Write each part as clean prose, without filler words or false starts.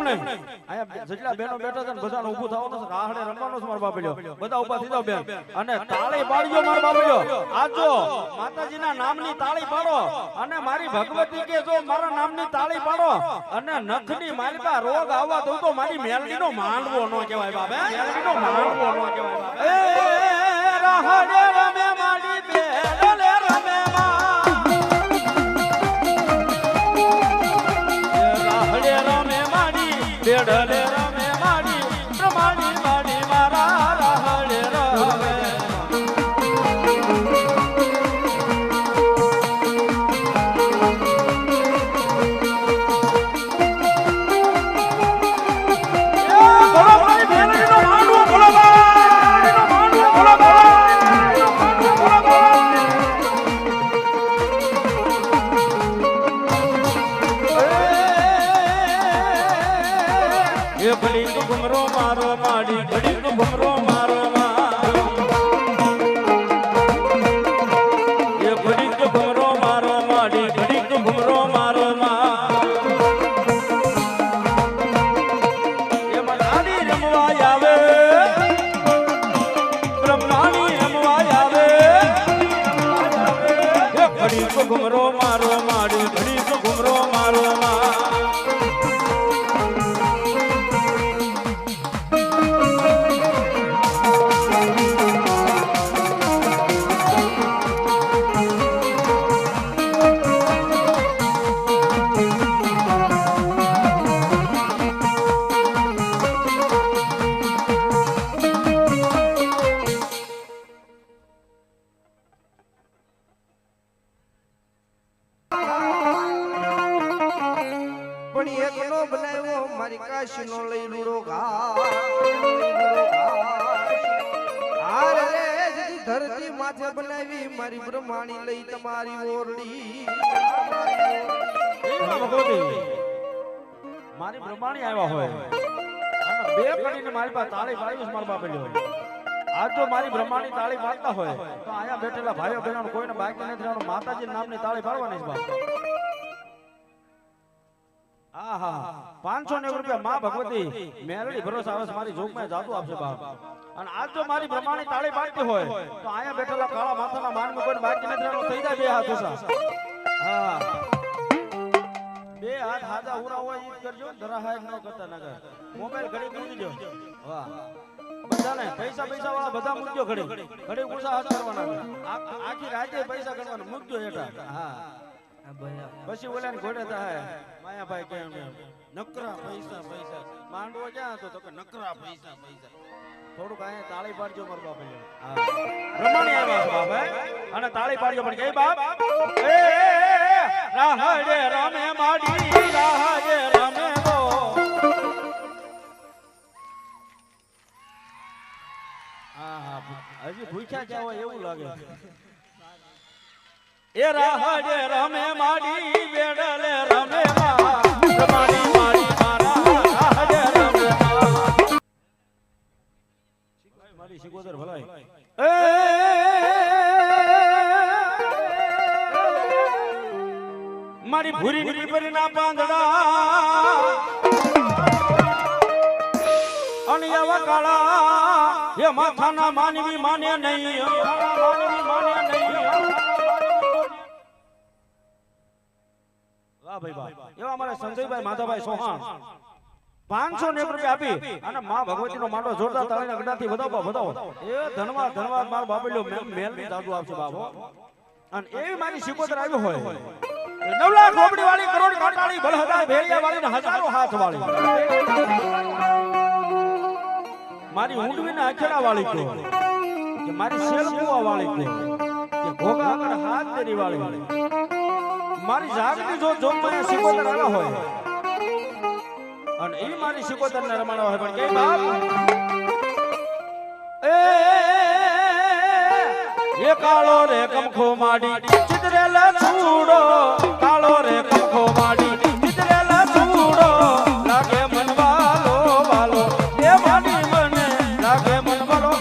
નહીં આયા જેટલા બેનો બેઠા છે ને બધાને ઊભું થવાનું છે રાહડે રમવાનો છે મારો બાપલ્યો બધા ઊભા થઈ જાવ બેન અને તાળી પાડજો મારો બાપલ્યો આજો માતાજીના નામની તાળી પાડો અને મારી ભગવતી કે જો મારા નામની તાળી પાડો અને નખની માલિકા રોગ આવવા દઉં તો મારી મેલડીનો માંડવો નો કહેવાય બાપ મેલડીનો માંડવો નો કહેવાય બાપ એ રાહડે રમે માડી બેડલે રમે બેડલે રમે માડી પ્રમાણી માડી મારા રાહડે રમે ઘુમરો મારો માડી ઘડી ઘુમરો મારો એ ઘડી ઘુમરો મારો માડી ઘડી ઘુમરો મારો એ મનાડી રમવા આવે બ્રહ્માણી રમવા આવે એ ઘડી ઘુમરો મારો માડી ઘડી ઘુમરો મારો કાશીનો લઈ રૂડો ધરતી માથે બનાવી મારી બ્રહ્માણી લઈ તમારી ઓરડી મારી બ્રહ્માણી આવ્યા હોય અને બે કરીને મારી પાસે તાળી પાડી મારા બાપે લ્યો આજ જો મારી બ્રહ્માણી તાળી પાડતા હોય તો અહીંયા બેઠેલા ભાઈઓ બહેનો કોઈને બાકી નથી રહેવાનું માતાજી નામની તાળી પાડવાની છે બાપ આહા 500 રૂપિયા માં ભગવતી મેલડી ભરોસા આવે મારી જોગમાં જાદુ આપશે બાપ અને આજ જો મારી બ્રહ્માણી તાળી પાડતી હોય તો અહીંયા બેઠેલા કાળા માથાના માનમાં કોઈ બાકી નથી રહેવાનું થઈ જાય બે હાથ ઓછા હા બે હાથ હાજા ઉરા હોય ઈ કરજો જરા હાય ન કરતા નગર મોબાઈલ ઘડી મૂકી દો વાહ બધાને પૈસા વાળા બધા મૂકજો ઘડી ઓછા હાથ કરવાના આખી રાતે પૈસા ગણવાના મૂકજો હેઠા હા પછી ઓલાને ઘોડે થાય માયાભાઈ કેમ નકરા પૈસા માંડવો ક્યાં હતો તો કે નકરા પૈસા થોડુંક અહીંયા તાળી પાડજો મારો બાપ રમણી આવ્યા છે બાપ અને તાળી પાડજો પણ કે બાપ એ રાહડે રમે માડી રાહડે રમે ગો હા હજી ભૂખ્યા ક્યાં હોય એવું લાગે એ રાહડે રમે માડી બેડલે રમે માડી માડી મારા રાહડે રમે મારી શિકોદર ભલાઈ એ મારી ભૂરી ની પરના પાંદડા અને આવા કાળા એ માથાના માનવી માને નહીં માનવી માને નહીં વાહ ભાઈ વાહ એવા અમારા સંજયભાઈ માધાભાઈ સોહાણ 500 રૂપિયા આપી અને માં ભગવતીનો માંડો જોરદાર તાળીના ગડાથી વધાવો એ ધનવાદ મારો બાબલ્યો મેલની જાદુ આપશે બાબો અને એવી મારી શિકોતર આવી હોય 9 લાખ રોપડી વાળી કરોડ કાટાળી બળહદા ભેળિયા વાળી ને હજારો હાથ વાળી મારી ઊંડવીના અખેડા વાળી કે મારી શેલકુવા વાળી કે ઘોઘા આગળ હાથ દેરી વાળી મારી જાગની જો મને શિકોતર આવ્યા હોય અને એ મારી શિકોતર ને રમાડવા હોય પણ કે બાપ એ કાળો રે કમખો માડી ચિતરેલા છૂડો કાળો રે કમખો માડી ચિતરેલા છૂડો લાગે મન વાલો એ માડી મને લાગે મન વાલો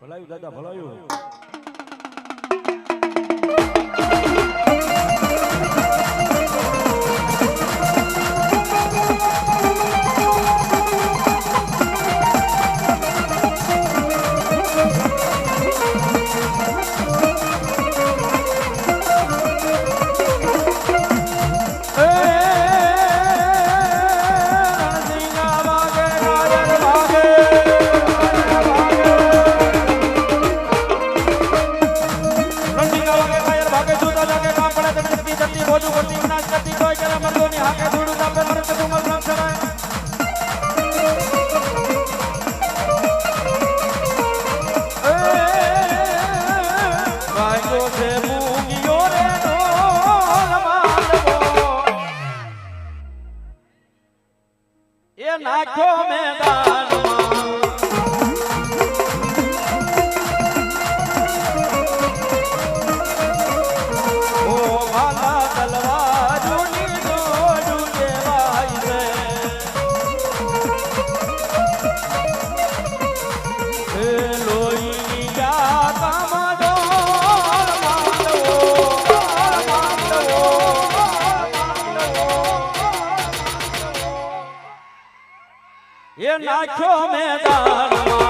ભલાયું દાદા ભલાયું. નાખ્યો મેદાનમાં ઓ ભાલા તલવારોની દોડું દેવાય છે એ લોહીની ગાતામાં ડોળ માંડવો એ નાખ્યો મેદાનમાં